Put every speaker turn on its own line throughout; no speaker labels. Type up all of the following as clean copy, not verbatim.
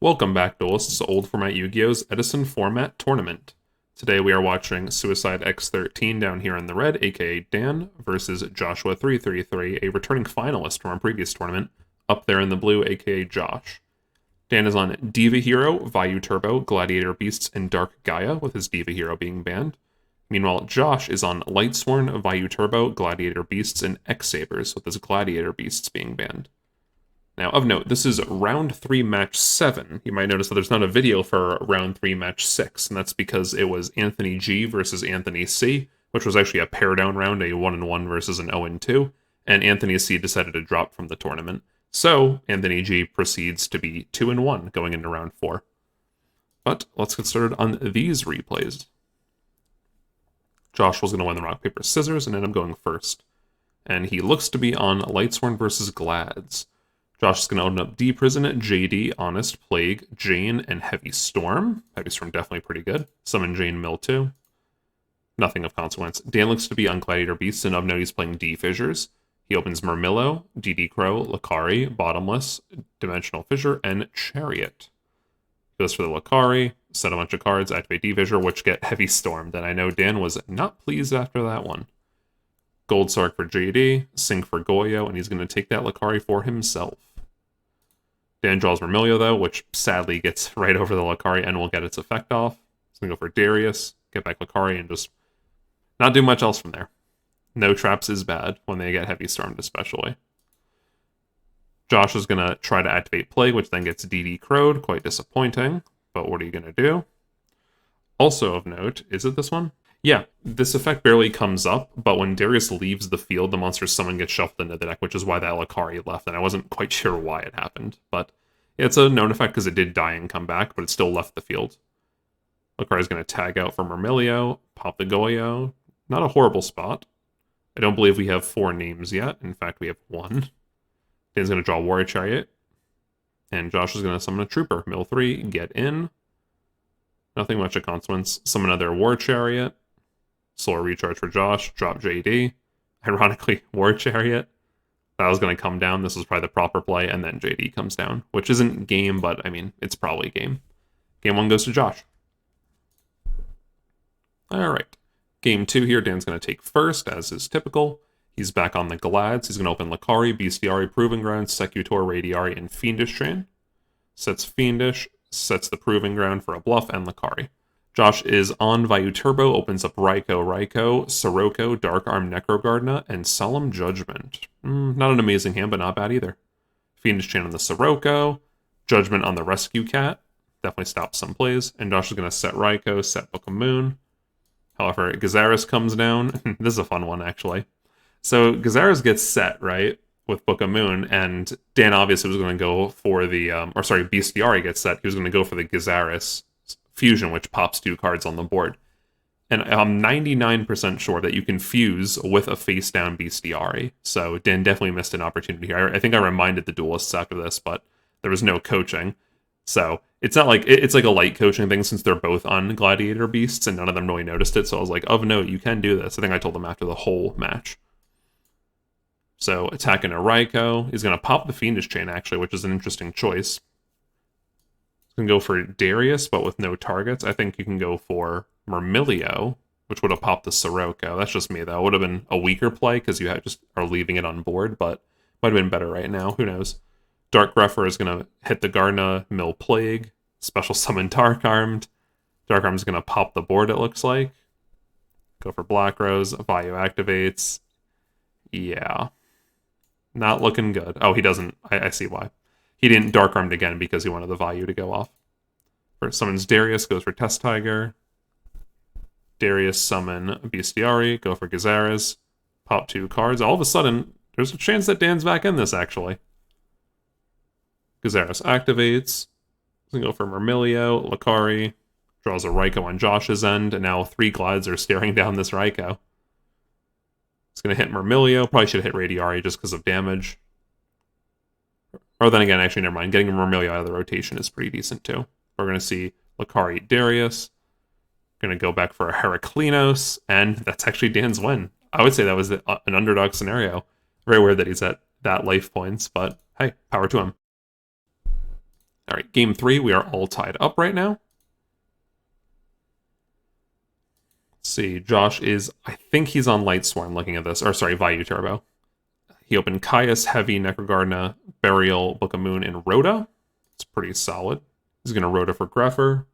Welcome back, duelists, to Old Format Yu-Gi-Oh's Edison Format Tournament. Today we are watching Suicide X13 down here in the red, aka Dan, versus Joshua333, a returning finalist from our previous tournament, up there in the blue, aka Josh. Dan is on Diva Hero, Vayu Turbo, Gladiator Beasts, and Dark Gaia, with his Diva Hero being banned. Meanwhile, Josh is on Lightsworn, Vayu Turbo, Gladiator Beasts, and X-Sabers, with his Gladiator Beasts being banned. Now, of note, this is round 3, match 7. You might notice that there's not a video for round 3, match 6, and that's because it was Anthony G versus Anthony C, which was actually a pair-down round, a 1-1 versus an 0-2, and Anthony C decided to drop from the tournament. So, Anthony G proceeds to be 2-1 going into round 4. But let's get started on these replays. Josh was going to win the rock, paper, scissors, and end up going first. And he looks to be on Lightsworn versus Glads. Josh is going to open up D-Prison, JD, Honest, Plague, Jane, and Heavy Storm. Heavy Storm definitely pretty good. Summon Jane Mill too. Nothing of consequence. Dan looks to be on Gladiator Beasts, and of note he's playing D-Fissures. He opens Murmillo, DD Crow, Lakari, Bottomless, Dimensional Fissure, and Chariot. He goes for the Lakari, set a bunch of cards, activate D-Fissure, which get Heavy Stormed, and I know Dan was not pleased after that one. Gold Sark for JD, Sync for Goyo, and he's going to take that Lakari for himself. Dan draws Murmillo, though, which sadly gets right over the Lakari and will get its effect off. He's going to go for Darius, get back Lakari, and just not do much else from there. No traps is bad when they get Heavy Stormed, especially. Josh is going to try to activate Plague, which then gets DD Crowed. Quite disappointing, but what are you going to do? Also of note, is it this one? Yeah, this effect barely comes up, but when Darius leaves the field, the monster's summon gets shuffled into the deck, which is why that Lakari left, and I wasn't quite sure why it happened. But yeah, it's a known effect because it did die and come back, but it still left the field. Lakari's going to tag out for Murmillo, pop the Goyo. Not a horrible spot. I don't believe we have 4 names yet. In fact, we have 1. Dan's going to draw Warrior Chariot, and Josh is going to summon a Trooper. Mill 3, get in. Nothing much of consequence. Summon another War Chariot. Solar Recharge for Josh, drop JD. Ironically, War Chariot. That was going to come down. This was probably the proper play, and then JD comes down, which isn't game, but I mean, it's probably game. Game 1 goes to Josh. Alright. Game 2 here, Dan's going to take first, as is typical. He's back on the Glads. He's going to open Lakari, Bestiari, Proving Ground, Secutor, Radiari, and Fiendish Chain. Sets Fiendish, sets the Proving Ground for a bluff, and Lakari. Josh is on Vayu Turbo, opens up Raikou, Sirocco, Dark Arm, Necrogardna, and Solemn Judgment. Not an amazing hand, but not bad either. Fiendish Chain on the Sirocco, Judgment on the Rescue Cat, definitely stops some plays, and Josh is going to set Raikou, set Book of Moon. However, Gazaris comes down. This is a fun one, actually. So Gazaris gets set, right, with Book of Moon, and Dan obviously was going to go for the, Bestiari gets set. He was going to go for the Gazaris Fusion, which pops 2 cards on the board. And I'm 99% sure that you can fuse with a face-down Bestiari. So Dan definitely missed an opportunity here. I think I reminded the duelists after this, but there was no coaching. So it's not like, it's like a light coaching thing since they're both on Gladiator Beasts and none of them really noticed it. So I was like, of note, you can do this. I think I told them after the whole match. So attacking a Raikou. He's going to pop the Fiendish Chain, actually, which is an interesting choice. You can go for Darius, but with no targets. I think you can go for Murmillo, which would have popped the Sirocco. That's just me, though. It would have been a weaker play because you just are leaving it on board, but might have been better right now. Who knows? Dark Greffer is going to hit the Gardna, Mill Plague, special summon Dark Armed. Dark Arm's going to pop the board, it looks like. Go for Black Rose. Vayu activates. Yeah. Not looking good. Oh, he doesn't. I see why. He didn't Dark Armed again because he wanted the Vayu to go off. First summons Darius, goes for Test Tiger. Darius summon Bestiari, go for Gazaris. Pop 2 cards. All of a sudden, there's a chance that Dan's back in this, actually. Gazaris activates. He's going to go for Murmillo, Lakari. Draws a Raikou on Josh's end, and now 3 Glides are staring down this Raikou. He's going to hit Murmillo. Probably should have hit Radiari just because of damage. Or then again, actually, never mind. Getting Murmillo out of the rotation is pretty decent, too. We're going to see Lakari Darius. Going to go back for a Heraclinos, and that's actually Dan's win. I would say that was an underdog scenario. Very weird that he's at that life points, but hey, power to him. All right, game 3, we are all tied up right now. Let's see, Josh is, I think he's on Light Swarm looking at this, or sorry, Vayu Turbo. He opened Caius, Heavy, Necrogardener, Burial, Book of Moon, and Rhoda. It's pretty solid. He's going to Rhoda for Greffer.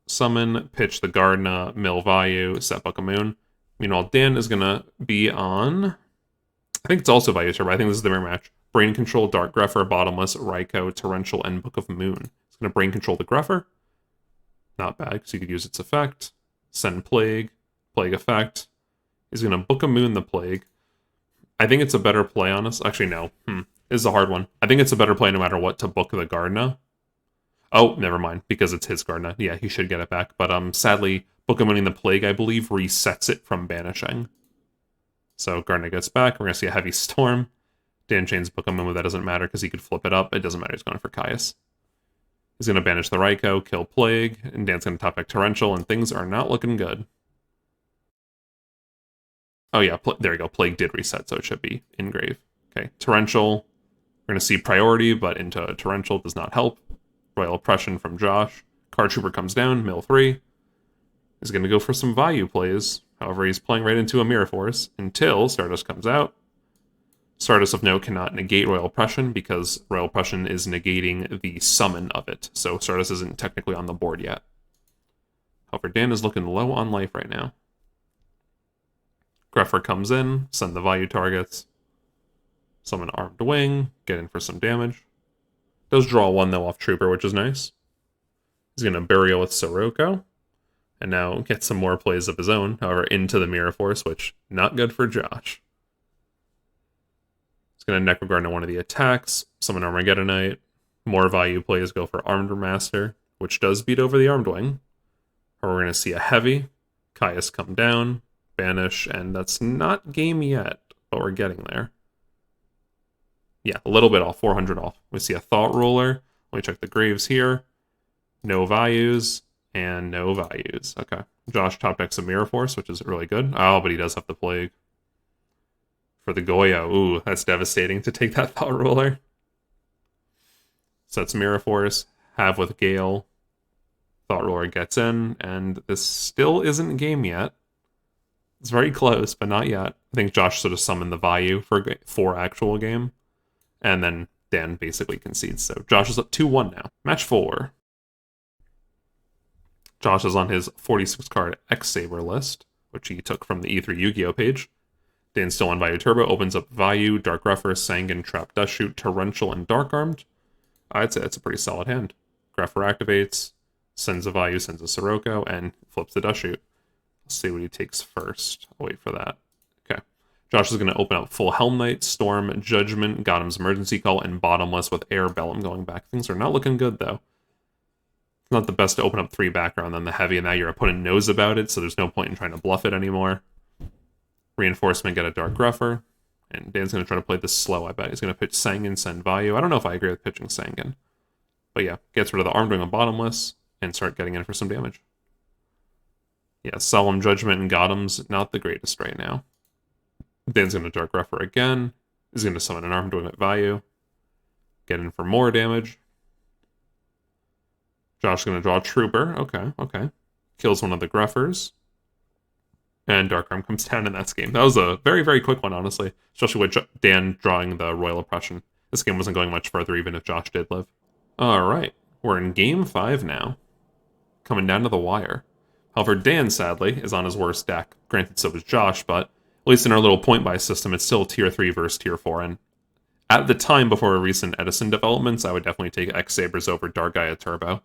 Summon, pitch the Gardener, mill Vayu, set Book of Moon. Meanwhile, Dan is going to be on, I think it's also Vayu Turbo. I think this is the mirror match. Brain Control, Dark Greffer, Bottomless, Raikou, Torrential, and Book of Moon. He's going to Brain Control the Greffer. Not bad, because you could use its effect. Send Plague, Plague effect. He's going to Book of Moon the Plague. I think it's a better play, honestly. Actually, no. This is a hard one. I think it's a better play no matter what to book the Gardener. Oh, never mind, because it's his Gardener. Yeah, he should get it back. But sadly, Book of Mooning the Plague, I believe, resets it from banishing. So Gardener gets back. We're going to see a Heavy Storm. Dan Chain's Book of Moon, but that doesn't matter because he could flip it up. It doesn't matter. He's going for Caius. He's going to banish the Raikou, kill Plague, and Dan's going to top deck Torrential, and things are not looking good. Oh yeah, there we go. Plague did reset, so it should be engrave. Okay, Torrential. We're going to see priority, but into Torrential does not help. Royal Oppression from Josh. Card Trooper comes down, mill 3. He's going to go for some Vayu plays. However, he's playing right into a Mirror Force until Stardust comes out. Stardust of note cannot negate Royal Oppression because Royal Oppression is negating the summon of it. So Stardust isn't technically on the board yet. However, Dan is looking low on life right now. Greffer comes in, send the Vayu targets. Summon Armed Wing, get in for some damage. Does draw 1 though off Trooper, which is nice. He's going to Burial with Sirocco. And now get some more plays of his own, however, into the Mirror Force, which not good for Josh. He's going to Necrogardener one of the attacks, summon Armageddonite. More Vayu plays go for Armed Master, which does beat over the Armed Wing. Or we're going to see a Heavy, Caius come down, banish, and that's not game yet, but we're getting there. Yeah, a little bit off, 400 off. We see a Thought Ruler. Let me check the graves here. No Vayus, and no Vayus. Okay. Josh top decks a Mirror Force, which is really good. Oh, but he does have the Plague. For the Goyo, ooh, that's devastating to take that Thought Ruler. Sets Mirror Force, have with Gale. Thought Ruler gets in, and this still isn't game yet. It's very close, but not yet. I think Josh sort of summoned the Vayu for actual game. And then Dan basically concedes. So Josh is up 2-1 now. Match 4. Josh is on his 46-card X-Saber list, which he took from the E3 Yu-Gi-Oh page. Dan's still on Vayu Turbo, opens up Vayu, Dark Greffer, Sangan, Trap Dust Shoot, Torrential, and Dark Armed. I'd say that's a pretty solid hand. Greffer activates, sends a Vayu, sends a Sirocco, and flips the Dust Shoot. Let's see what he takes first. I'll wait for that. Okay. Josh is going to open up full Helm Knight, Storm, Judgment, Gotham's Emergency Call, and Bottomless with Air Bellum going back. Things are not looking good, though. It's not the best to open up 3 background on the Heavy, and now your opponent knows about it, so there's no point in trying to bluff it anymore. Reinforcement, get a Dark Greffer. And Dan's going to try to play this slow, I bet. He's going to pitch Sangan, send Vayu. I don't know if I agree with pitching Sangan. But yeah, gets rid of the Armed Wing on Bottomless, and start getting in for some damage. Yeah, Solemn Judgment and Gotham's not the greatest right now. Dan's going to Dark Greffer again. He's going to summon an Armed Wing at Vayu. Get in for more damage. Josh is going to draw a Trooper. Okay. Kills one of the Greffers. And Dark Arm comes down, and that's game. That was a very, very quick one, honestly. Especially with Dan drawing the Royal Oppression. This game wasn't going much further, even if Josh did live. Alright, we're in Game 5 now. Coming down to the wire. However, Dan, sadly, is on his worst deck. Granted, so was Josh, but at least in our little point-buy system, it's still Tier 3 versus Tier 4. And at the time, before recent Edison developments, I would definitely take X-Sabers over Dark Gaia Turbo.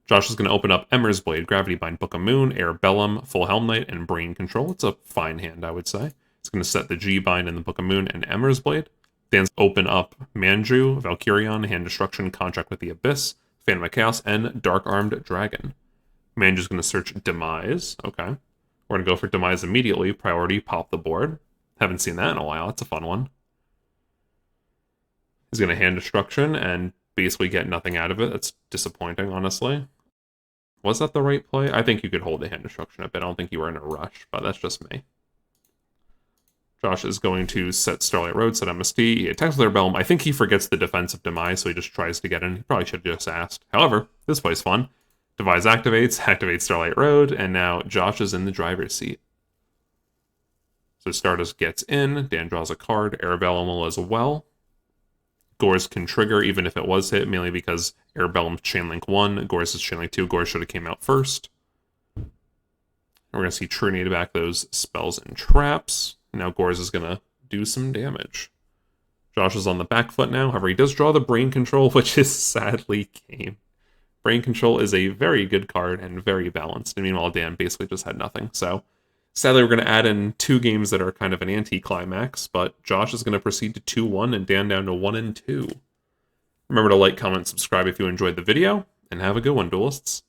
Josh is going to open up Emmer's Blade, Gravity Bind, Book of Moon, Air Bellum, Full Helm Knight, and Brain Control. It's a fine hand, I would say. It's going to set the G-Bind in the Book of Moon and Emmer's Blade. Dan's open up Manju, Valkyrion, Hand Destruction, Contract with the Abyss, Phantom of Chaos, and Dark Armed Dragon. Manju's going to search Demise. Okay. We're going to go for Demise immediately. Priority, pop the board. Haven't seen that in a while. That's a fun one. He's going to Hand Destruction and basically get nothing out of it. That's disappointing, honestly. Was that the right play? I think you could hold the Hand Destruction a bit. I don't think you were in a rush, but that's just me. Josh is going to set Starlight Road, set MST. He attacks with Rebellum. I think he forgets the defensive demise, so he just tries to get in. He probably should have just asked. However, this plays fun. Demise activates Starlight Road, and now Josh is in the driver's seat. So Stardust gets in. Dan draws a card. Arabellum will as well. Gores can trigger even if it was hit, mainly because Arabellum's Chainlink 1, Gores is Chainlink 2. Gores should have came out first. And we're going to see Trinity back those spells and traps. Now Gores is going to do some damage. Josh is on the back foot now. However, he does draw the Brain Control, which is sadly game. Brain Control is a very good card and very balanced. And meanwhile, Dan basically just had nothing. So sadly, we're going to add in 2 games that are kind of an anti-climax. But Josh is going to proceed to 2-1 and Dan down to 1-2. Remember to like, comment, subscribe if you enjoyed the video. And have a good one, duelists.